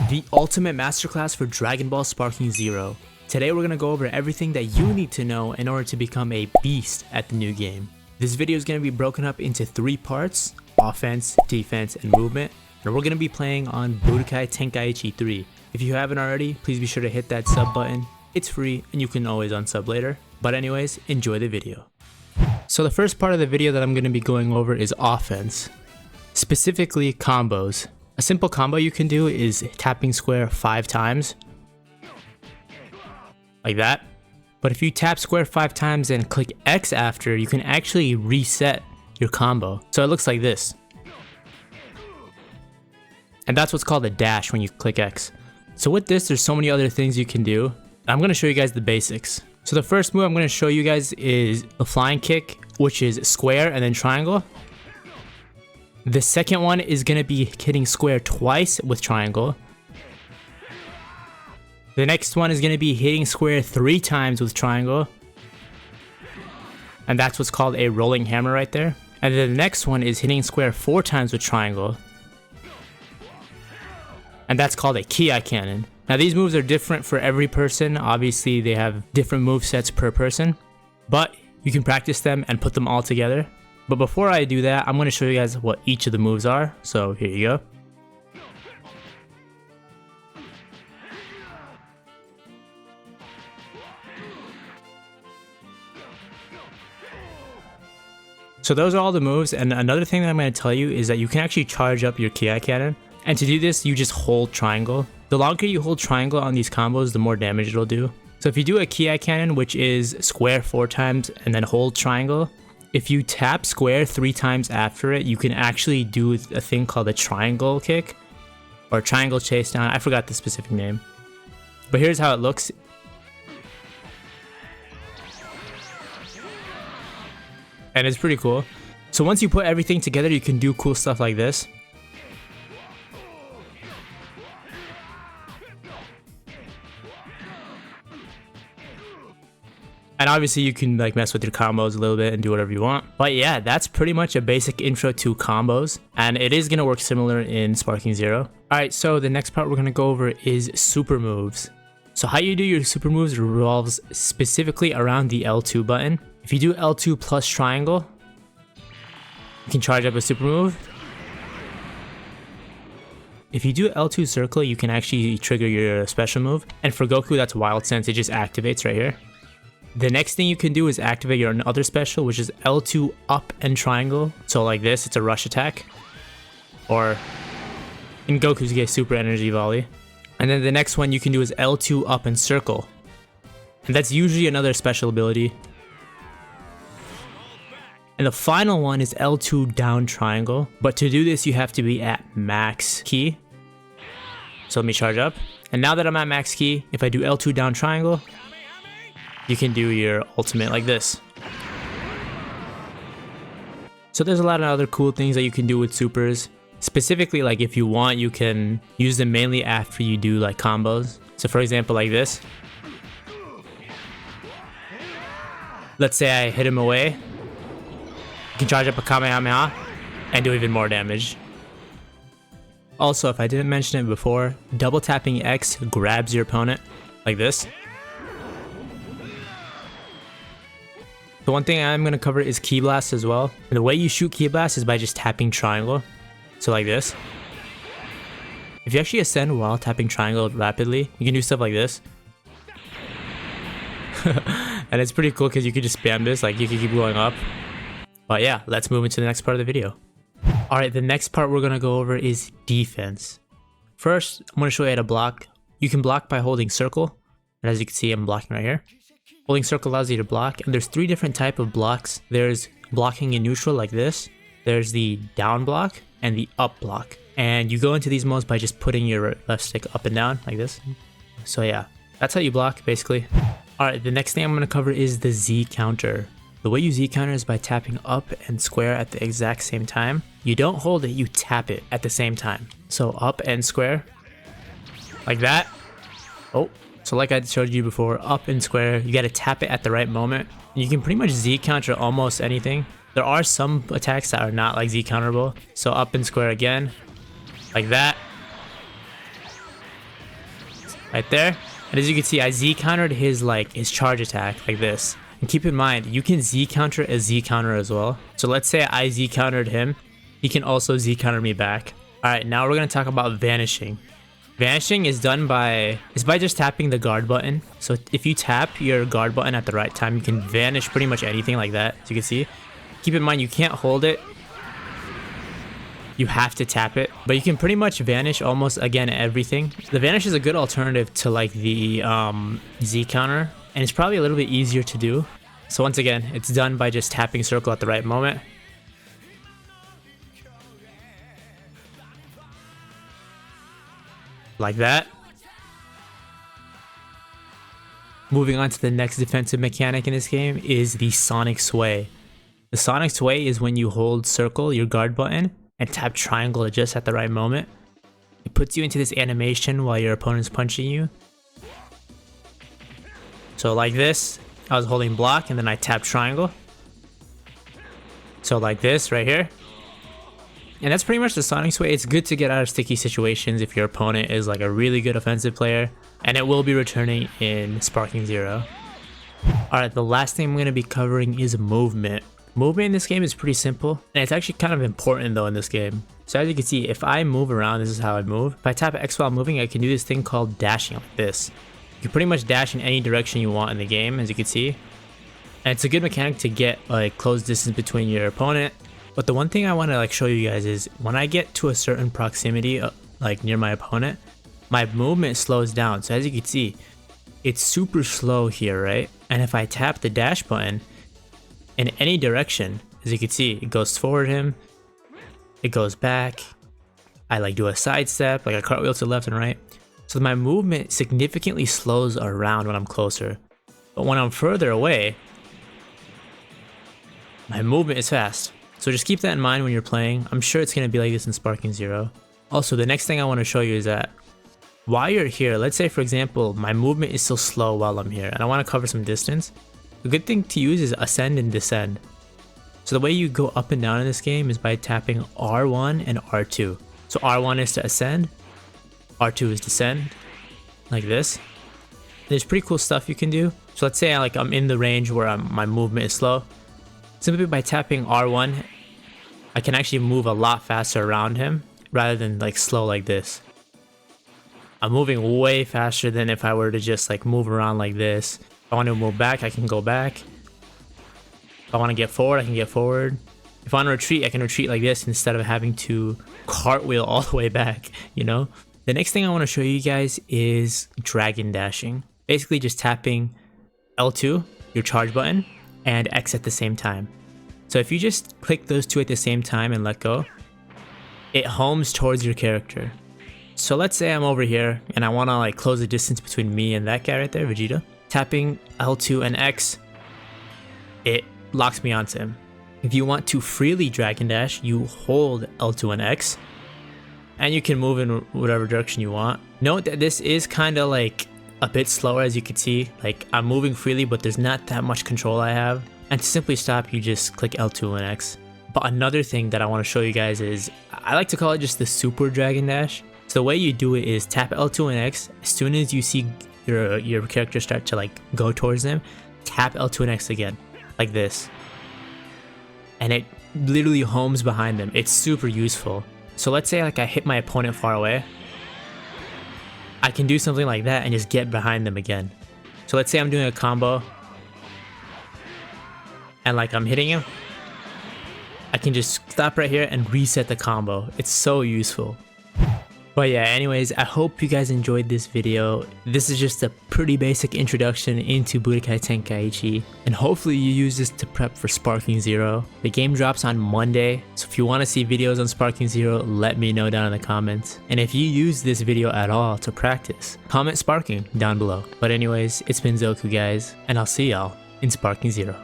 the ultimate masterclass for Dragon Ball Sparking Zero. Today we're going to go over everything that you need to know in order to become a beast at the new game. This video is going to be broken up into 3 parts: offense, defense, and movement. And we're going to be playing on Budokai Tenkaichi 3. If you haven't already, please be sure to hit that sub button. It's free and you can always unsub later. But anyways, enjoy the video. So the first part of the video that I'm going to be going over is offense, specifically combos. A simple combo you can do is tapping square 5 times, like that. But if you tap square 5 times and click X after, you can actually reset your combo. So it looks like this. And that's what's called a dash when you click X. So with this, there's so many other things you can do. I'm going to show you guys the basics. So the first move I'm going to show you guys is a flying kick, which is square and then triangle. The second one is going to be hitting square twice with triangle. The next one is going to be hitting square 3 times with triangle. And that's what's called a rolling hammer right there. And then the next one is hitting square 4 times with triangle. And that's called a Ki cannon. Now these moves are different for every person. Obviously they have different move sets per person, but you can practice them and put them all together. But before I do that, I'm going to show you guys what each of the moves are. So here you go. So those are all the moves, and another thing that I'm going to tell you is that you can actually charge up your Ki cannon. And to do this, you just hold triangle. The longer you hold triangle on these combos, the more damage it'll do. So if you do a Ki cannon, which is square 4 times and then hold triangle, if you tap square 3 times after it, you can actually do a thing called a triangle kick or triangle chase down. I forgot the specific name. But here's how it looks. And it's pretty cool. So once you put everything together, you can do cool stuff like this. And obviously you can like mess with your combos a little bit and do whatever you want. But yeah, that's pretty much a basic intro to combos. And it is going to work similar in Sparking Zero. Alright, so the next part we're going to go over is super moves. So how you do your super moves revolves specifically around the L2 button. If you do L2 plus triangle, you can charge up a super move. If you do L2 circle, you can actually trigger your special move. And for Goku, that's Wild Sense. It just activates right here. The next thing you can do is activate your other special, which is L2 up and triangle. So like this, it's a rush attack. Or in Goku's case, super energy volley. And then the next one you can do is L2 up and circle. And that's usually another special ability. And the final one is L2 down triangle. But to do this, you have to be at max Ki. So let me charge up. And now that I'm at max Ki, if I do L2 down triangle, you can do your ultimate like this. So there's a lot of other cool things that you can do with supers. Specifically, like if you want, you can use them mainly after you do like combos. So for example, like this. Let's say I hit him away. You can charge up a Kamehameha and do even more damage. Also, if I didn't mention it before, double tapping X grabs your opponent like this. The one thing I'm going to cover is Ki Blast as well. And the way you shoot Ki Blast is by just tapping triangle. So like this. If you actually ascend while tapping triangle rapidly, you can do stuff like this. And it's pretty cool because you can just spam this, like you can keep going up. But yeah, let's move into the next part of the video. Alright, the next part we're going to go over is defense. First, I'm going to show you how to block. You can block by holding circle. And as you can see, I'm blocking right here. Holding circle allows you to block, and there's 3 different types of blocks. There's blocking in neutral like this. There's the down block and the up block. And you go into these modes by just putting your left stick up and down like this. So yeah, that's how you block basically. Alright, the next thing I'm going to cover is the Z counter. The way you Z counter is by tapping up and square at the exact same time. You don't hold it, you tap it at the same time. So up and square, like that. Oh. So like I showed you before, up and square, you gotta tap it at the right moment. You can pretty much Z counter almost anything. There are some attacks that are not like Z counterable. So up and square again, like that. right there. And as you can see, I Z countered his charge attack like this. And keep in mind, you can Z counter a Z counter as well. So let's say I Z countered him, he can also Z counter me back. All right, now we're gonna talk about vanishing. Vanishing is done by just tapping the guard button. So if you tap your guard button at the right time, you can vanish pretty much anything like that. As you can see, keep in mind you can't hold it. You have to tap it, but you can pretty much vanish almost again everything. The vanish is a good alternative to like the Z counter, and it's probably a little bit easier to do. So once again, it's done by just tapping circle at the right moment. Like that. Moving on to the next defensive mechanic in this game is the Sonic Sway. The Sonic Sway is when you hold circle, your guard button, and tap triangle just at the right moment. It puts you into this animation while your opponent's punching you. So like this, I was holding block and then I tap triangle. So like this right here. And that's pretty much the Sonic Sway. It's good to get out of sticky situations if your opponent is like a really good offensive player, and it will be returning in Sparking Zero. Alright, the last thing I'm going to be covering is movement. Movement in this game is pretty simple, and it's actually kind of important though in this game. So as you can see, if I move around, this is how I move. If I tap X while moving, I can do this thing called dashing like this. You can pretty much dash in any direction you want in the game, as you can see. And it's a good mechanic to get like close distance between your opponent. But the one thing I want to like show you guys is when I get to a certain proximity, like near my opponent, my movement slows down. So as you can see, it's super slow here, right? And if I tap the dash button in any direction, as you can see, it goes forward him, it goes back. I like do a sidestep, like a cartwheel to the left and right. So my movement significantly slows around when I'm closer. But when I'm further away, my movement is fast. So just keep that in mind when you're playing. I'm sure it's going to be like this in Sparking Zero. Also, the next thing I want to show you is that while you're here, let's say for example, my movement is still slow while I'm here and I want to cover some distance. A good thing to use is ascend and descend. So the way you go up and down in this game is by tapping R1 and R2. So R1 is to ascend, R2 is descend, like this. There's pretty cool stuff you can do. So let's say I'm in the range where my movement is slow. Simply by tapping R1, I can actually move a lot faster around him rather than like slow like this. I'm moving way faster than if I were to just like move around like this. If I want to move back, I can go back. If I want to get forward, I can get forward. If I want to retreat, I can retreat like this instead of having to cartwheel all the way back, you know? The next thing I want to show you guys is dragon dashing. Basically just tapping L2, your charge button, and X at the same time. So if you just click those two at the same time and let go, it homes towards your character. So let's say I'm over here and I want to like close the distance between me and that guy right there, Vegeta. Tapping L2 and X, it locks me onto him. If you want to freely dragon dash, you hold L2 and X, and you can move in whatever direction you want. Note that this is kind of like a bit slower, as you can see. Like I'm moving freely, but there's not that much control I have. And to simply stop, you just click L2 and X. But another thing that I want to show you guys is, I like to call it just the super dragon dash. So the way you do it is tap L2 and X. As soon as you see your character start to like go towards them, tap L2 and X again, like this. And it literally homes behind them. It's super useful. So let's say like I hit my opponent far away. I can do something like that and just get behind them again. So let's say I'm doing a combo and like I'm hitting him. I can just stop right here and reset the combo. It's so useful. But yeah, anyways, I hope you guys enjoyed this video. This is just a pretty basic introduction into Budokai Tenkaichi, and hopefully you use this to prep for Sparking Zero. The game drops on Monday, so if you want to see videos on Sparking Zero, let me know down in the comments. And if you use this video at all to practice, comment Sparking down below. But anyways, it's been Zoku guys, and I'll see y'all in Sparking Zero.